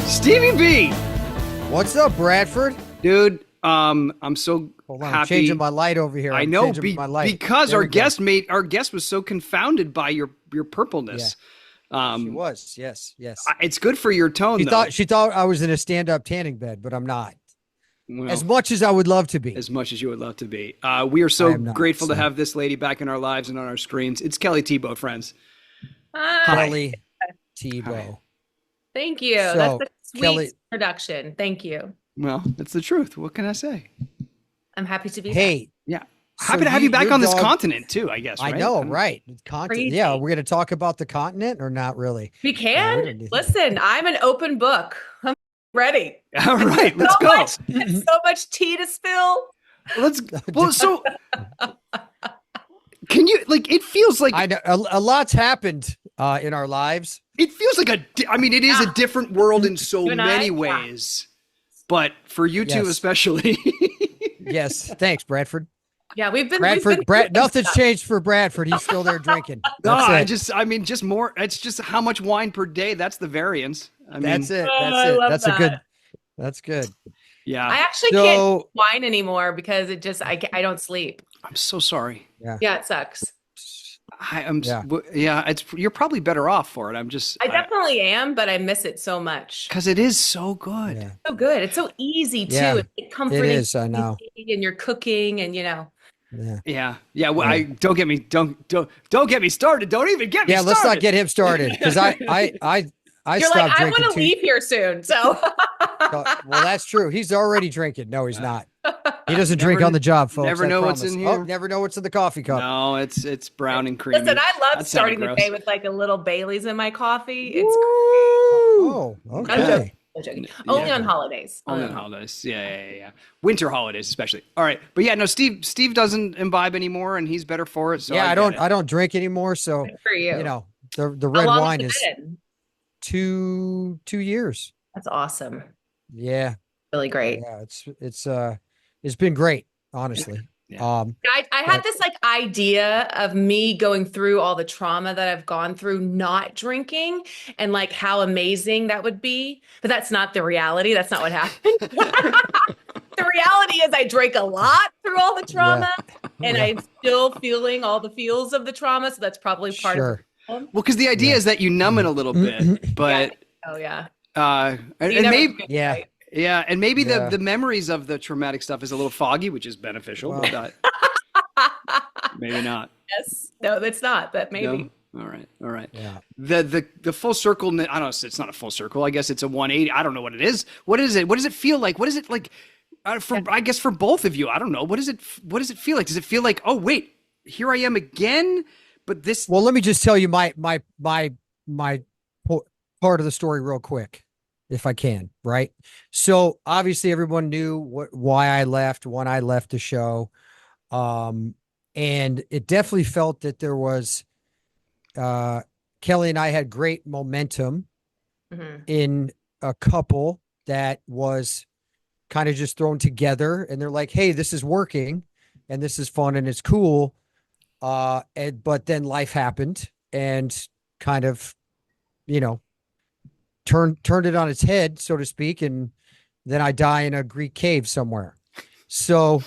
Stevie B, What's up, Bradford? dude. I'm so Hold on, happy. I'm changing my light over here. I know My light. because There our we go. guest was so confounded by your purpleness. She was. Yes. It's good for your tone, though. She thought I was in a stand-up tanning bed, but I'm not. Well, As much as I would love to be. as much as you would love to be. We are I so am not, grateful to so. have this lady back in our lives and on our screens. It's Kelly Thiebaud, friends. Hi. Kelly Thiebaud. Hi. Thank you. So, That's a sweet Kelly- introduction. Thank you. Well, that's the truth. What can I say? I'm happy to be Hey, Yeah. So Happy to have you back your on this dog- continent, too, I guess. I Right? know, don't- right? Content. Crazy. Yeah, we're going to talk about the continent or not really? We No, can. we don't need that. Listen, I'm an open book. I'm ready. All right, let's So go. much- so much tea to spill. Well, so can you, like, it feels like I know a lot's happened in our lives. it feels like I mean, it is a different world in so You and I? many Yeah. ways, but for you two Yes. especially. Yes, thanks, Bradford. Yeah, we've been Nothing's changed for Bradford. He's still there drinking. No, That's it. I mean, just more. It's just how much wine per day. That's the variance. I mean, That's it. Oh, That's I it. love That's that. a good. That's good. yeah. I actually can't So drink wine anymore because I don't sleep. I'm so sorry. Yeah, it sucks. Yeah. It's you're probably better off for it. I'm just I definitely am, but I miss it so much. because it is so good. Yeah. So good. It's so easy too. Yeah, It's comforting. it is. I know. And you're cooking, and Yeah. Yeah. Well, don't get me started. Don't even get me Yeah. started. Let's not get him started because I you're stopped like, I drinking want to leave here soon. So Well, that's true. He's already drinking. No, he's not. He doesn't drink Never- on the job, folks. never I know what's promise. in Oh, here. never know what's in the coffee cup. No, it's brown and creamy. listen, I love That sounded starting the gross. day with like a little Bailey's in my coffee. It's Oh, I'm okay. joking. Only Yeah. on holidays. Only on holidays. Yeah. Winter holidays, especially. All right. But yeah, no, Steve doesn't imbibe anymore and he's better for it. So Yeah, I I get it. don't drink anymore. So Good for you. you know the How red long wine has is it been? 2 years. That's awesome. Yeah, Really great. it's been great, honestly. Yeah. I had this like idea of me going through all the trauma that I've gone through not drinking and like how amazing that would be. But that's not the reality. That's not what happened. The reality is I drank a lot through all the trauma and I'm still feeling all the feels of the trauma. So that's probably part of Sure. the problem. Well, because the idea is that you numb it a little bit, but Oh yeah. and You never maybe get Yeah. right. yeah, and maybe Yeah. the memories of the traumatic stuff is a little foggy, which is beneficial, Well. but maybe not. Yes. No, that's not. But maybe. No? All right. Yeah. The full circle. I don't know. It's not a full circle. I guess it's a 180. I don't know what it is. What is it? What does it feel like? What is it like? I guess for both of you, I don't know. What does it feel like? Does it feel like, oh wait, here I am again? But this. Well, let me just tell you my part of the story real quick, if I can. Right. So obviously everyone knew why I left when I left the show, and it definitely felt that there was. Kelly and I had great momentum Mhm. in a couple that was kind of just thrown together, and they're like, hey, this is working and this is fun and it's cool. But then life happened and kind of, turned it on its head, so to speak. And then I die in a Greek cave somewhere. So,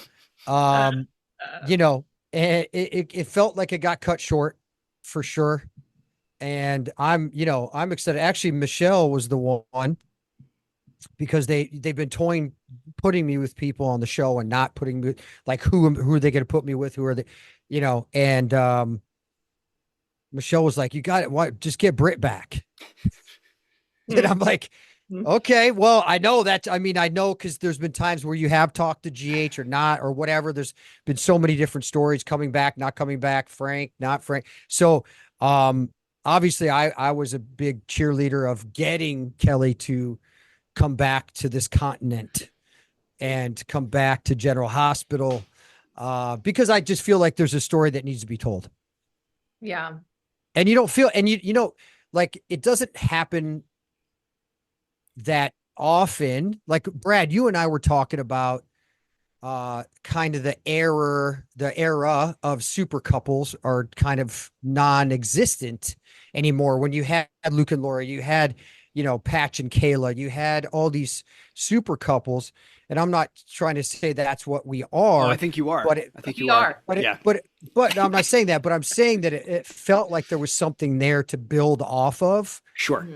it felt like it got cut short for sure. And I'm excited. Actually, Michelle was the one because they've been putting me with people on the show and not putting me like who are they going to put me with? Who are they, and Michelle was like, you got it. Why just get Britt back? And I'm like, okay, well, I know that. I mean, I know because there's been times where you have talked to GH or not or whatever. There's been so many different stories coming back, not coming back, Frank, not Frank. So, obviously I was a big cheerleader of getting Kelly to come back to this continent and come back to General Hospital, because I just feel like there's a story that needs to be told. Yeah. And you don't feel, and like it doesn't happen that often. Like Brad, you and I were talking about kind of the era of super couples are kind of non-existent anymore. When you had Luke and Laura, you had Patch and Kayla. You had all these super couples, and I'm not trying to say that's what we Oh, are. I think you are. But I think We you are. are. But Yeah. but I'm not saying that. But I'm saying that it felt like there was something there to build off of. Sure.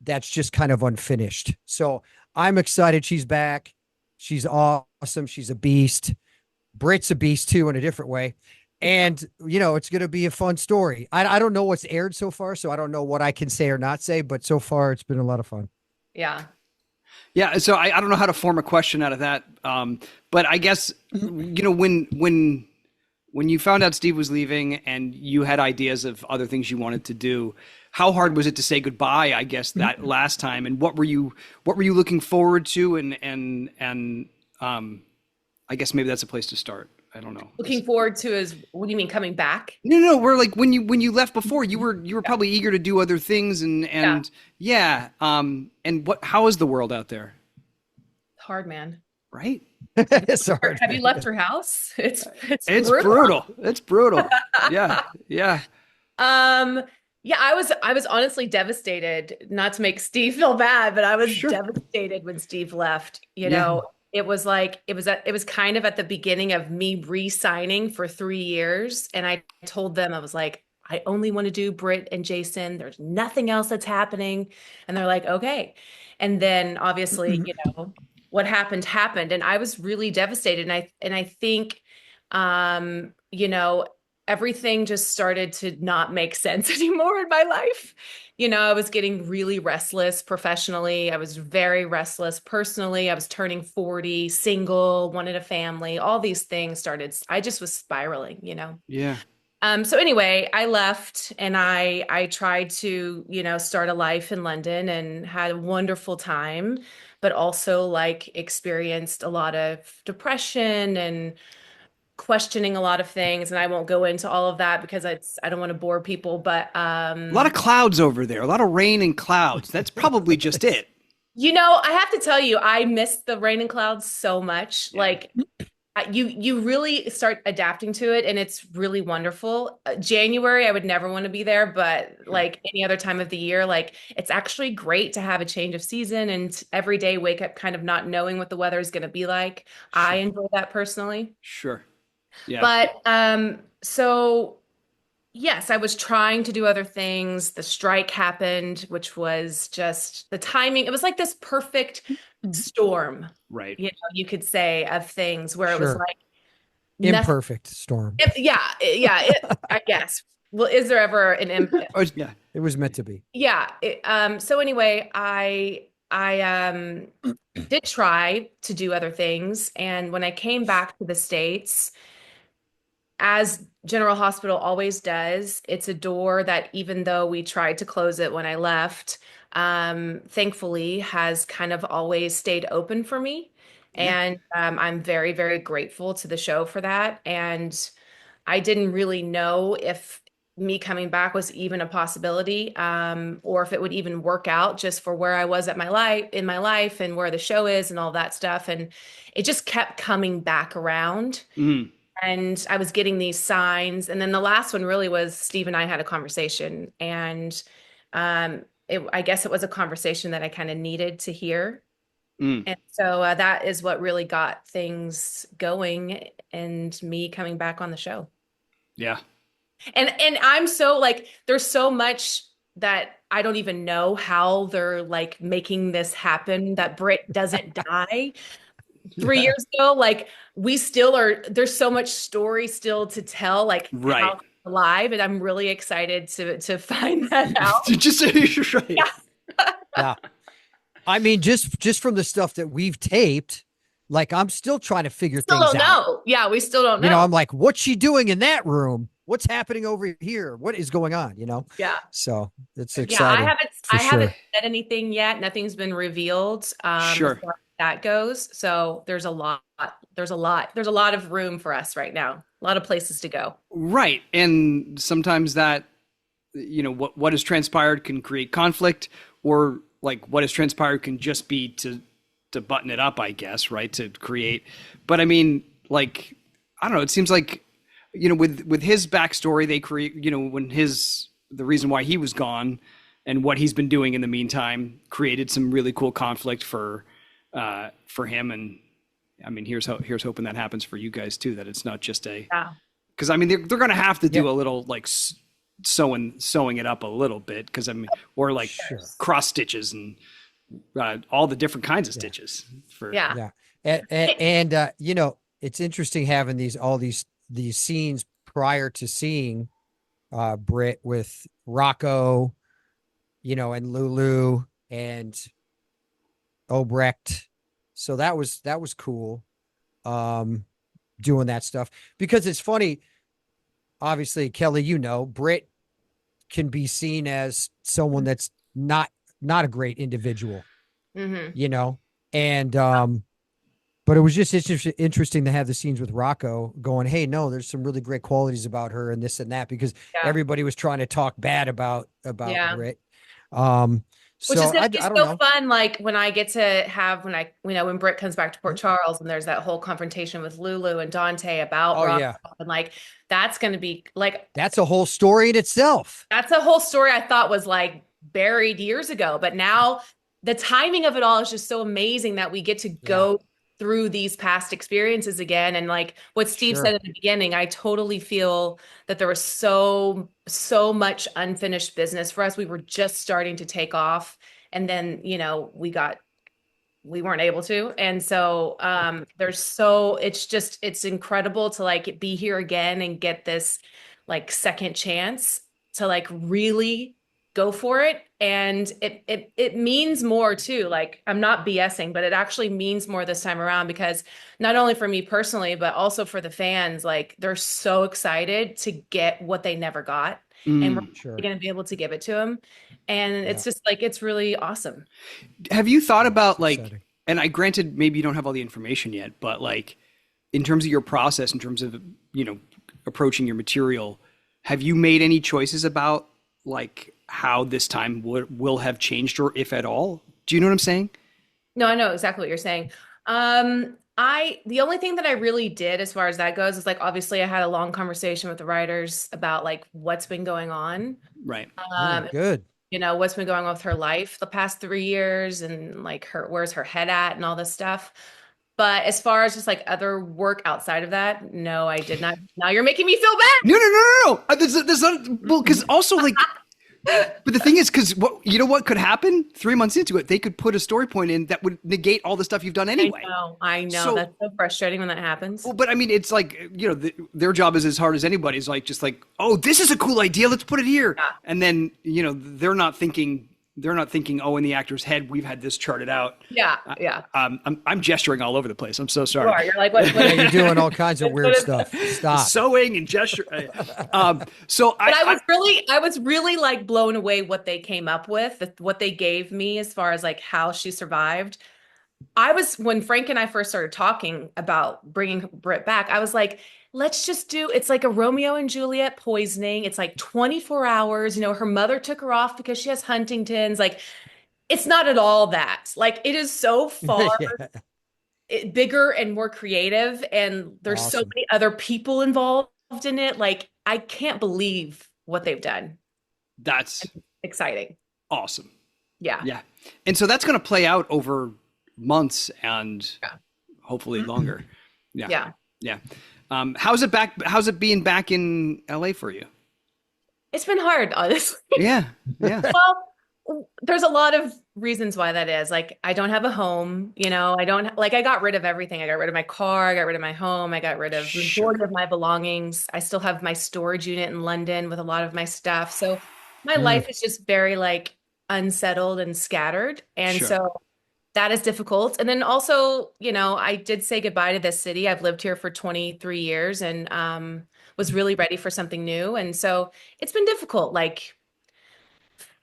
That's just kind of unfinished. So I'm excited she's back. She's awesome. She's a beast. Britt's a beast too in a different way. And it's going to be a fun story. I don't know what's aired so far, so I don't know what I can say or not say, but so far it's been a lot of fun. Yeah. Yeah. So I don't know how to form a question out of that. But I guess, when you found out Steve was leaving and you had ideas of other things you wanted to do, how hard was it to say goodbye, I guess, that last time? And what were you looking forward to? And I guess maybe that's a place to start. I don't know. Looking forward to is, what do you mean, coming back? No. We're like, when you left before, you were probably eager to do other things and and how is the world out there? Hard, man. Right? Sorry. Have you left your house? It's It's brutal. brutal. It's brutal. Yeah. Yeah. Yeah, I was honestly devastated, not to make Steve feel bad, but I was Sure. devastated when Steve left. Yeah. It was like it was kind of at the beginning of me re-signing for 3 years, and I told them, I was like, I only want to do Britt and Jason. There's nothing else that's happening, and they're like, okay. And then obviously, what happened, and I was really devastated, and I think, everything just started to not make sense anymore in my life. I was getting really restless professionally. I was very restless personally. I was turning 40, single, wanted a family. All these things started. I just was spiraling, Yeah. So anyway, I left and I tried to, start a life in London and had a wonderful time, but also experienced a lot of depression and questioning a lot of things. And I won't go into all of that because I don't want to bore people, but A lot of clouds over there, a lot of rain and clouds. That's probably just it. I have to tell you, I miss the rain and clouds so much. Yeah. You really start adapting to it, and it's really wonderful. January, I would never want to be there, but any other time of the year, it's actually great to have a change of season and every day wake up kind of not knowing what the weather is going to be like. Sure. I enjoy that personally. Sure. Yeah. But so yes, I was trying to do other things. The strike happened, which was just the timing. It was like this perfect storm, Right. you could say, of things where it was Sure. like Imperfect storm. I guess. Well, is there ever an impact? Oh, yeah. It was meant to be. Yeah. So anyway, I did try to do other things, and when I came back to the States, as General Hospital always does, it's a door that, even though we tried to close it when I left, thankfully has kind of always stayed open for me. Yeah. And I'm very, very grateful to the show for that. And I didn't really know if me coming back was even a possibility, or if it would even work out just for where I was in my life and where the show is and all that stuff. And it just kept coming back around. Mm. And I was getting these signs. And then the last one really was Steve and I had a conversation. And I guess it was a conversation that I kind of needed to hear. Mm. And so that is what really got things going and me coming back on the show. Yeah. And I'm so there's so much that I don't even know how they're making this happen, that Britt doesn't die. 3 years ago, we still are, there's so much story still to tell, Right. how alive, and I'm really excited to find that out. Just right. Yeah. Yeah. I mean, just from the stuff that we've taped, I'm still trying to figure Still things don't out. know. Yeah, we still don't know. I'm like, what's she doing in that room? What's happening over here? What is going on? Yeah. So it's Yeah, exciting. I haven't said anything yet. Nothing's been revealed. Sure. As far as that goes. So there's a lot of room for us right now. A lot of places to go. Right. And sometimes that, what has transpired can create conflict, or what has transpired can just be to button it up, I guess, right? To create. But I mean, I don't know, it seems like, with his backstory, they create, when the reason why he was gone, and what he's been doing in the meantime created some really cool conflict for him. And I mean, here's hoping that happens for you guys too, that it's not just because I mean, they're going to have to do a little like sewing it up a little bit. Cause I mean, or like cross stitches and all the different kinds of stitches and you know, it's interesting having all these scenes prior to seeing Britt with Rocco, you know, and Lulu and Obrecht. So that was cool. Doing that stuff, because it's funny. Obviously, Kelly, you know, Britt can be seen as someone that's not a great individual, you know, and but it was just interesting to have the scenes with Rocco going, hey, no, there's some really great qualities about her and this and that, because everybody was trying to talk bad about Britt. Which is gonna be so fun. Like when I get to have, when Britt comes back to Port Charles and there's that whole confrontation with Lulu and Dante about Rocco, and like, that's going to be like, that's a whole story in itself. That's a whole story I thought was like buried years ago, but now the timing of it all is just so amazing that we get to go through these past experiences again. And like what Steve said at the beginning, I totally feel that there was so much unfinished business for us. We were just starting to take off, and then, you know, we weren't able to. And so it's incredible to like be here again and get this like second chance to like really go for it. And it means more too. Like, I'm not BSing, but it actually means more this time around, because not only for me personally, but also for the fans, like they're so excited to get what they never got. And we're going to be able to give it to them. And it's just like, it's really awesome. Have you thought about like, and I granted, maybe you don't have all the information yet, but like in terms of your process, in terms of, you know, approaching your material, have you made any choices about like how this time will have changed, or if at all? Do you know what I'm saying? No, I know exactly what you're saying. The only thing that I really did as far as that goes is like, obviously I had a long conversation with the writers about like what's been going on. Right. Good. You know, what's been going on with her life the past 3 years, and like where's her head at and all this stuff. But as far as just like other work outside of that, no, I did not. Now you're making me feel bad. No. That's not, well, because also like, but the thing is, because what could happen 3 months into it, they could put a story point in that would negate all the stuff you've done anyway. I know. So, that's so frustrating when that happens. Well, but I mean, it's like, you know, their job is as hard as anybody's. Like, just like, oh, this is a cool idea, let's put it here. Yeah. And then, you know, they're not thinking, oh, in the actor's head, we've had this charted out. Yeah. I'm gesturing all over the place. I'm so sorry. You're like, what? You're doing all kinds of weird stuff. Stop. Sewing and gesture. I was really like blown away what they came up with, what they gave me as far as like how she survived. When Frank and I first started talking about bringing Britt back, I was like, let's just it's like a Romeo and Juliet poisoning. It's like 24 hours. You know, her mother took her off because she has Huntington's. Like, it's not at all that. Like, it is so far bigger and more creative. And there's so many other people involved in it. Like, I can't believe what they've done. That's exciting. Awesome. Yeah. And so that's going to play out over months and hopefully longer. Yeah. How's it being back in LA for you? It's been hard, honestly. Yeah. Well, there's a lot of reasons why that is. Like, I don't have a home, you know, I got rid of everything. I got rid of my car, I got rid of my home, I got rid of the majority of my belongings. I still have my storage unit in London with a lot of my stuff. So my life is just very like unsettled and scattered. And so that is difficult. And then also, you know, I did say goodbye to this city. I've lived here for 23 years and was really ready for something new. And so it's been difficult, like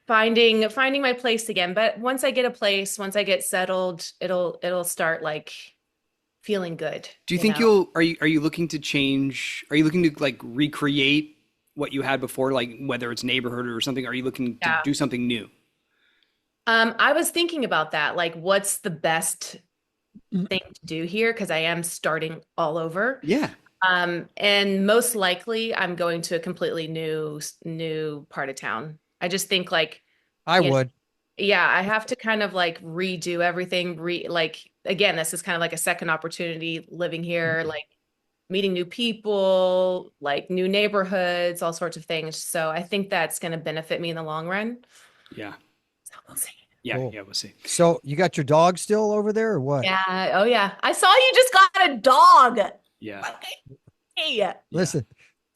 finding my place again. But once I get a place, once I get settled, it'll start like feeling good. Do you think are you looking to change? Are you looking to like recreate what you had before, like whether it's neighborhood or something? Are you looking to do something new? I was thinking about that. Like, what's the best thing to do here? Because I am starting all over. Yeah. And most likely I'm going to a completely new part of town. I just think like I you know, would. yeah, I have to kind of like redo everything. Like again, this is kind of like a second opportunity living here, like meeting new people, like new neighborhoods, all sorts of things. So I think that's going to benefit me in the long run. Yeah. So we'll see. Yeah. Cool. Yeah. We'll see. So you got your dog still over there or what? Yeah. Oh yeah. I saw you just got a dog. Yeah. Hey, Listen,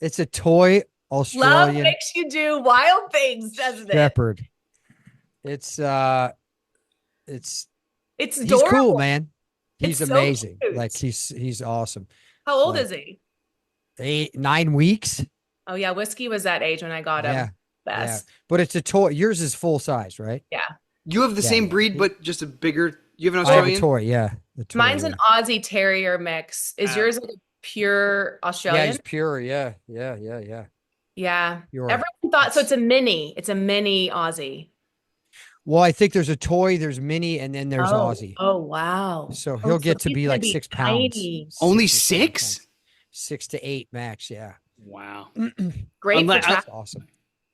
it's a toy love Australian makes you do wild things, doesn't it? Shepherd. It's It's he's cool, adorable. man. He's It's so amazing. cute. Like he's awesome. How old But is he? 9 weeks. Oh yeah, Whiskey was that age when I got him. Yeah. Yeah. Best. But it's a toy. Yours is full size, right? Yeah. You have the Yeah, same yeah. breed, but just a bigger. You have an I have a Australian. toy, yeah. The toy, Mine's yeah. an Aussie Terrier mix. Is Oh. yours like a pure Yeah, Australian? he's pure. Yeah. Yeah. Pure. Everyone thought so. It's a mini. It's a mini Aussie. Well, I think there's a toy, there's mini, and then there's Oh. Aussie. Oh wow. So Oh, he'll get to he's be gonna like 6 pounds. tiny. Only 6 or 7 6? pounds. 6 to 8 max. Yeah. Wow. Great Unless- for That's awesome.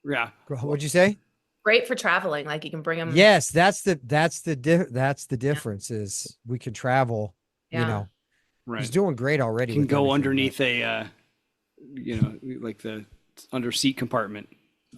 Yeah. What'd you say? great for traveling. Like you can bring them. Yes, that's the difference is we can travel, you Yeah. know. Right. He's doing great already. You can with go everything, underneath a, like the under seat compartment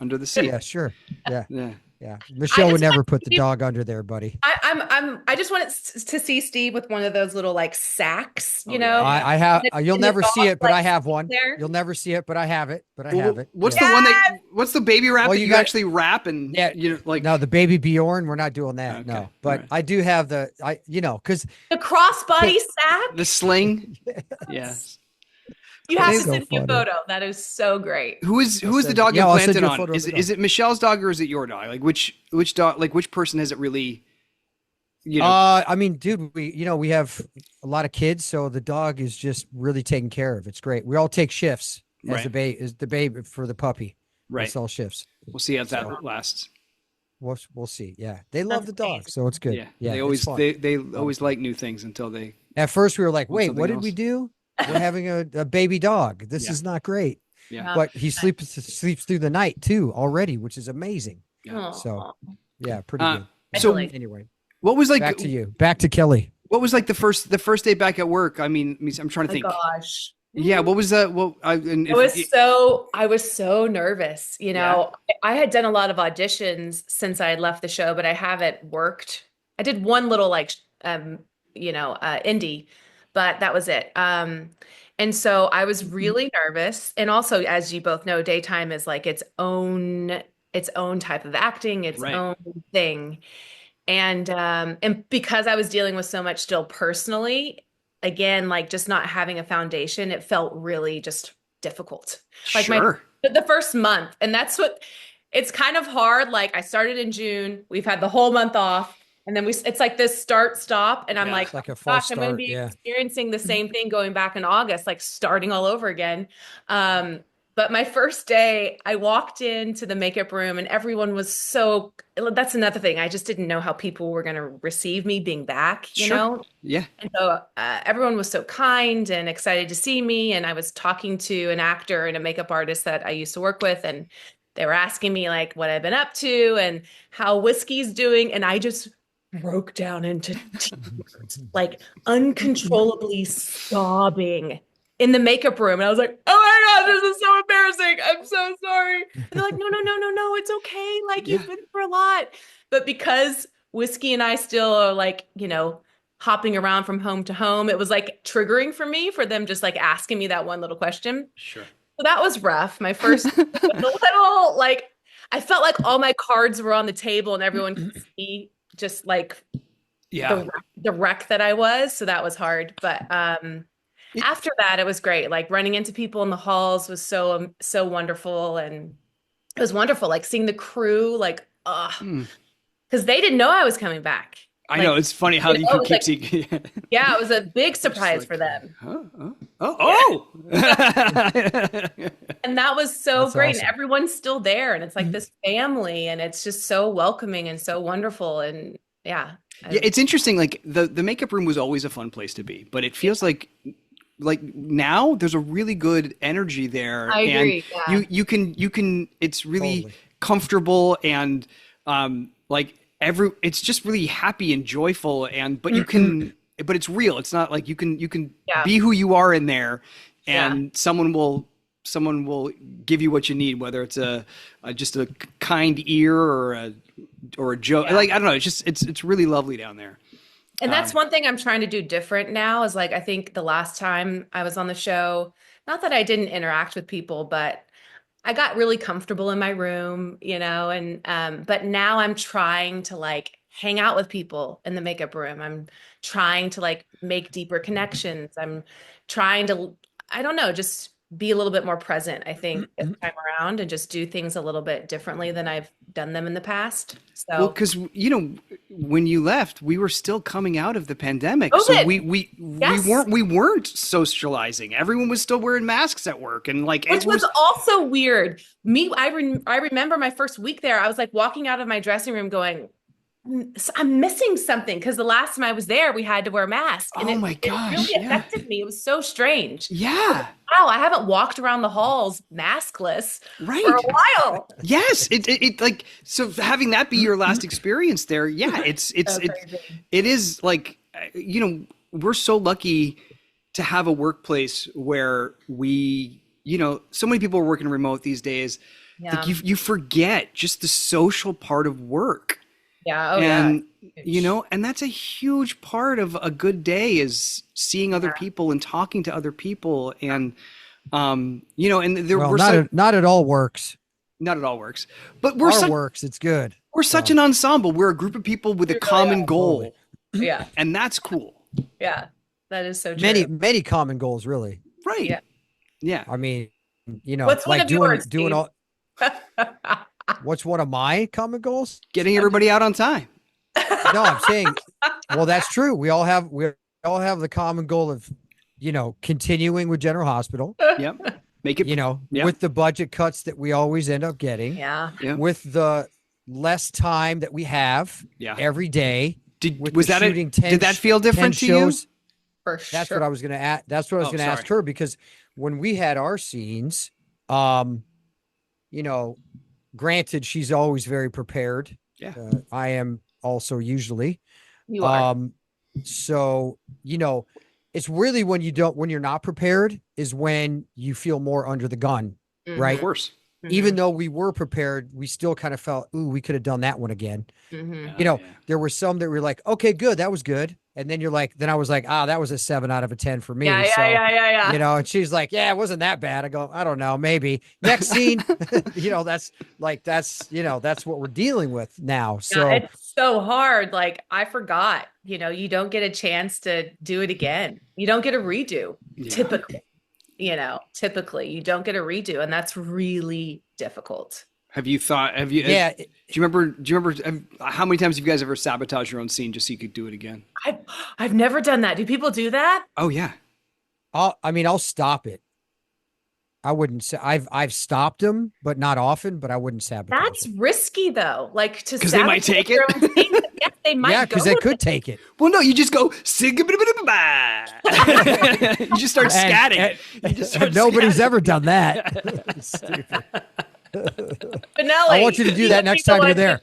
under the but- seat. Yeah, sure. Yeah. Yeah. Yeah. Michelle would just never want put the to- dog under there, buddy. I just wanted to see Steve with one of those little like sacks, you Oh, know. yeah. I have And you'll the never see dog, it, but I like, have one. there. You'll never see it, but I have it. But I Well, have it. what's Yeah. the one that? What's the baby wrap Well, that you you got- actually wrap and Yeah. like? No, the baby Bjorn, we're not doing that. Okay, No. But alright. I do have because The crossbody sack. The sling. Yes. You have to so send me a funny. photo. That is so great. Who is the send- dog yeah, you I'll send planted you a on? photo of Is the is it Michelle's dog or is it your dog? Like which dog? Like which person has it really? I mean, dude, we have a lot of kids, so the dog is just really taken care of. It's great. We all take shifts as Right. the baby for the puppy. Right. It's all shifts. We'll see how that So- lasts. We'll see. Yeah. They love the That's dog, amazing. so it's good. Yeah. Yeah. They it's always fun. they always like new things until they. At first we were like, Want wait, something what did else? we do? We're having a baby dog. This Yeah. is not great. Yeah. But he sleeps through the night too already, which is amazing. Yeah. So yeah, pretty Uh, good. So Like- Anyway, what was like? back to you. Back to Kelly. What was like the first day back at work? I mean, I'm trying to Oh think. my gosh. Yeah. What was that? Well, and I was so nervous. You know, I had done a lot of auditions since I had left the show, but I haven't worked. I did one little like, indie, but that was it. And so I was really nervous. And also, as you both know, daytime is like its own type of acting, its Right. own thing. And because I was dealing with so much still personally, again, like just not having a foundation, it felt really just difficult. Like sure. the first month. And that's what it's kind of hard. Like I started in June, we've had the whole month off. And then it's like this start stop. And I'm Yeah. like, It's like a false gosh, I'm going to start. be Yeah. experiencing the same thing going back in August, like starting all over again. But my first day, I walked into the makeup room and everyone was that's another thing. I just didn't know how people were going to receive me being back, you Sure. know? Yeah. And so everyone was so kind and excited to see me. And I was talking to an actor and a makeup artist that I used to work with. And they were asking me like what I've been up to and how Whiskey's doing. And I just broke down into tears, like uncontrollably sobbing in the makeup room. And I was like, oh my God, this is so embarrassing. I'm so sorry. And they're like, no, it's okay. Like you've been through a lot. But because Whiskey and I still are like, hopping around from home to home, it was like triggering for me for them just like asking me that one little question. Sure. So that was rough. My first was a little like, I felt like all my cards were on the table and everyone could see just like Yeah. the wreck that I was. So that was hard. But after that, it was great. Like running into people in the halls was so wonderful. And it was wonderful. Like seeing the crew, like, because they didn't know I was coming back. I Like, know it's funny how you know, can like- keep seeing. Yeah, it was a big surprise like, for them. Oh. And that was so That's great. awesome. And everyone's still there. And it's like this family and it's just so welcoming and so wonderful. And yeah. Yeah, it's interesting. Like the makeup room was always a fun place to be, but it feels like now there's a really good energy there. I agree, And yeah. you can it's really Totally. comfortable and like it's just really happy and joyful, but you can, but it's real. It's not like you can be who you are in there, and someone will give you what you need, whether it's just a kind ear or a joke. Like, I don't know. It's really lovely down there. And that's one thing I'm trying to do different now is like, I think the last time I was on the show, not that I didn't interact with people, but I got really comfortable in my room, and but now I'm trying to like hang out with people in the makeup room. I'm trying to like make deeper connections. I'm trying to, I don't know, just be a little bit more present, I think, this time around, and just do things a little bit differently than I've done them in the past. So, well, because when you left, we were still coming out of the pandemic, COVID. so we weren't socializing. Everyone was still wearing masks at work, and like which was also weird. I remember my first week there. I was like walking out of my dressing room, going, I'm missing something, because the last time I was there, we had to wear masks. And oh my gosh, it really affected me. It was so strange. Yeah. Wow, I haven't walked around the halls maskless for a while. Yes, it like, so having that be your last experience there. Yeah, it is like, we're so lucky to have a workplace where we, so many people are working remote these days. Yeah. Like you forget just the social part of work. Yeah. And and that's a huge part of a good day, is seeing other people and talking to other people. And, and not at all works. Not at all works, but works. It's good. We're such an ensemble. We're a group of people with a common goal. Yeah. And that's cool. Yeah. That is so true. Many common goals, really. Right. Yeah. Yeah. I mean, what's like one of yours, doing all. What's one of my common goals? Getting everybody out on time. No, I'm saying, well, that's true. We all have the common goal of, continuing with General Hospital. Yep. Make it, with the budget cuts that we always end up getting. Yeah. With the less time that we have every day. Did that feel different to you? For sure. That's what I was going to ask. That's what I was going to ask her, because when we had our scenes, granted, she's always very prepared. Yeah. I am also usually. You are. So, it's really when you're not prepared is when you feel more under the gun, right? Of course. Even though we were prepared, we still kind of felt, ooh, we could have done that one again. There were some that were like, okay, good. That was good. And then I was like, that was a 7 out of a 10 for me. Yeah. And she's like, yeah, it wasn't that bad. I go, I don't know, maybe next scene, that's what we're dealing with now. So it's so hard. Like, I forgot, you don't get a chance to do it again. You don't get a redo typically, typically you don't get a redo. And that's really difficult. Do you remember how many times have you guys ever sabotaged your own scene just so you could do it again? I've never done that. Do people do that? Oh yeah. I'll stop it. I wouldn't say I've stopped them, but not often, but I wouldn't sabotage. That's risky though. Like, because they might take it. Yes, they might. Yeah, because they could take it. Well, no, you just go sing you just start scatting. Nobody's ever done that. Stupid. Finale. I want you to do that next time you're there.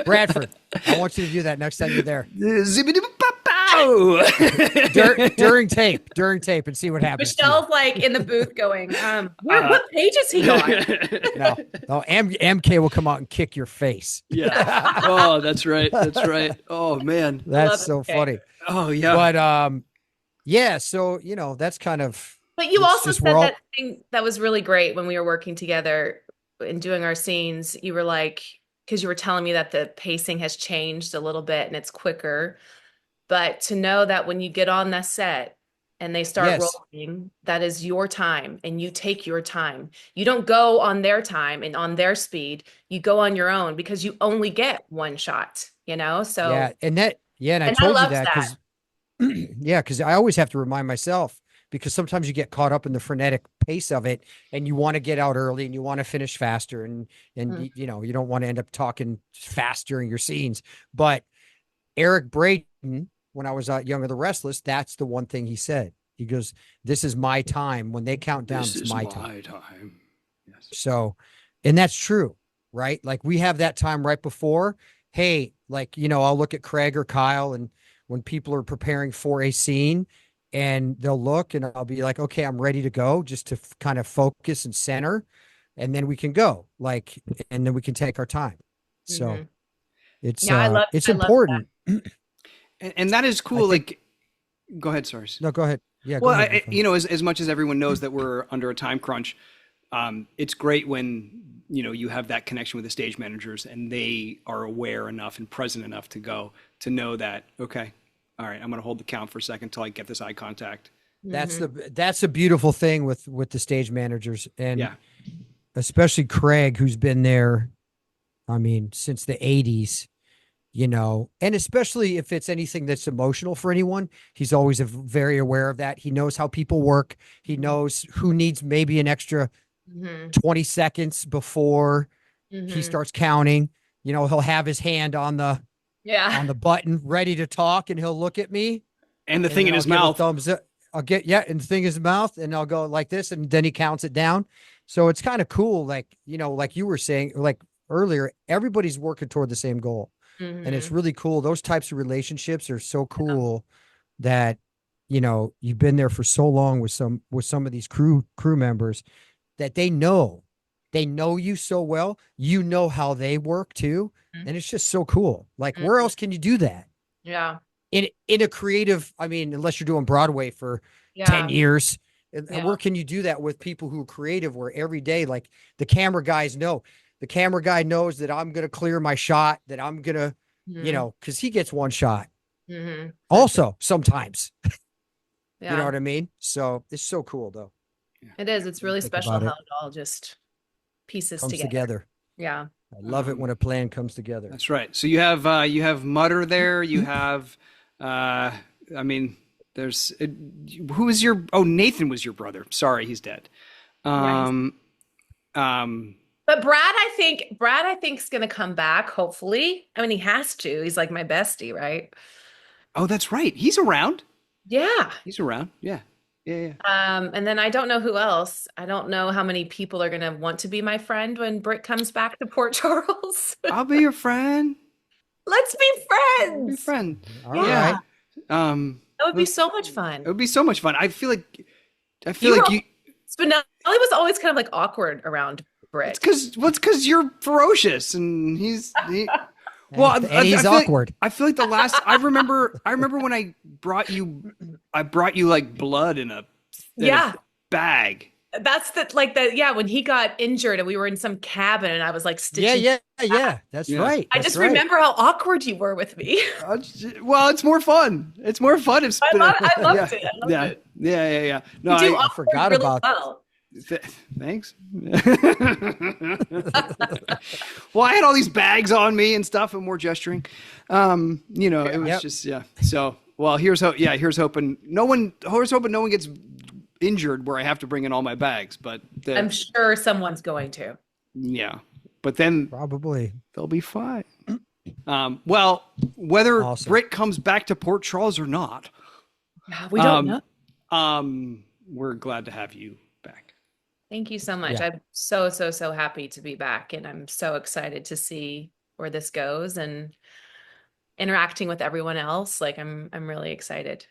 Bradford, I want you to do that next time you're there. during tape and see what happens. Michelle's like in the booth going, what page is he on? No, MK will come out and kick your face. Yeah. Oh, that's right. Oh man. That's so funny. Oh yeah. But yeah, so that's kind of. But you also said that thing that was really great when we were working together and doing our scenes. You were like, because you were telling me that the pacing has changed a little bit and it's quicker. But to know that when you get on the set and they start rolling, that is your time and you take your time. You don't go on their time and on their speed. You go on your own because you only get one shot, So yeah, and I told you that because I always have to remind myself, because sometimes you get caught up in the frenetic pace of it and you want to get out early and you want to finish faster and you don't want to end up talking fast during your scenes. But Eric Braden, when I was Young and the Restless, that's the one thing he said. He goes, "This is my time. When they count down, it's my time." Yes. So, and that's true. right? Like we have that time right before. Hey, like, I'll look at Craig or Kyle, and when people are preparing for a scene, and they'll look, and I'll be like, okay, I'm ready to go, just to kind of focus and center, and then we can go, like, and then we can take our time. So it's Yeah, it's I love that. important. And that is cool. Like, go ahead, sorry. No, go ahead. Yeah, go Well, ahead. as much as everyone knows that we're under a time crunch, it's great when, you have that connection with the stage managers and they are aware enough and present enough to know that, okay, all right, I'm going to hold the count for a second until I get this eye contact. That's the beautiful thing with the stage managers, and Yeah. especially Craig, who's been there, I mean, since the 80s, and especially if it's anything that's emotional for anyone, he's always very aware of that. He knows how people work. He knows who needs maybe an extra 20 seconds before he starts counting. He'll have his hand on the button ready to talk, and he'll look at me And the thing in his mouth. Thumbs up. And the thing in his mouth, and I'll go like this, and then he counts it down. So it's kind of cool. Like, like you were saying, like earlier, everybody's working toward the same goal. And it's really cool. Those types of relationships are so cool that, you've been there for so long with some of these crew members, that they know you so well, how they work too. And it's just so cool. Like, where else can you do that? Yeah. In a creative, I mean, unless you're doing Broadway for 10 years, where can you do that with people who are creative, where every day, like the camera guys know, the camera guy knows that I'm going to clear my shot, that I'm going to, cause he gets one shot also sometimes, you know what I mean? So it's so cool though. It is. It's really special how it all just pieces comes together. together. Yeah. I love it when a plan comes together. That's right. So you have Mutter there. You have, I mean, there's, who is Nathan was your brother. Sorry, he's dead. But Brad, I think is going to come back. Hopefully. I mean, he has to. He's like my bestie, right? Oh, that's right. He's around. Yeah. He's around. Yeah. Yeah. And then I don't know who else. I don't know how many people are going to want to be my friend when Britt comes back to Port Charles. I'll be your friend. Let's be friends. Be friend. All right. That would be so much fun. It would be so much fun. I feel like Spinelli was always kind of like awkward around Britt. It's because you're ferocious and he's well, and he's awkward. I feel like the last I remember when I brought you like blood in a bag. That's when he got injured and we were in some cabin and I was like stitching. Yeah. That's right. I just remember how awkward you were with me. Well, it's more fun. It's more fun if I loved it. Yeah. No, I forgot really about well. Thanks. Well, I had all these bags on me and stuff and more gesturing. It was just So, well, here's hoping no one gets injured where I have to bring in all my bags, but I'm sure someone's going to. Yeah. But then probably they'll be fine. Well, whether Britt comes back to Port Charles or not, we don't know. We're glad to have you back. Thank you so much. I'm so happy to be back, and I'm so excited to see where this goes and interacting with everyone else. Like I'm really excited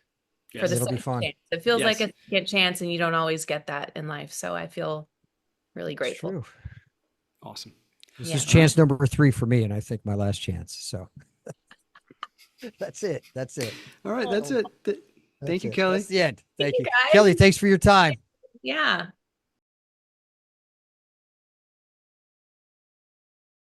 for the second chance. It feels like a second chance, and you don't always get that in life. So I feel really grateful. True. Awesome. This is chance number 3 for me, and I think my last chance. So that's it. All right, that's it. Thank you, Kelly. That's the end. Thank you, guys. Kelly. Thanks for your time. Yeah.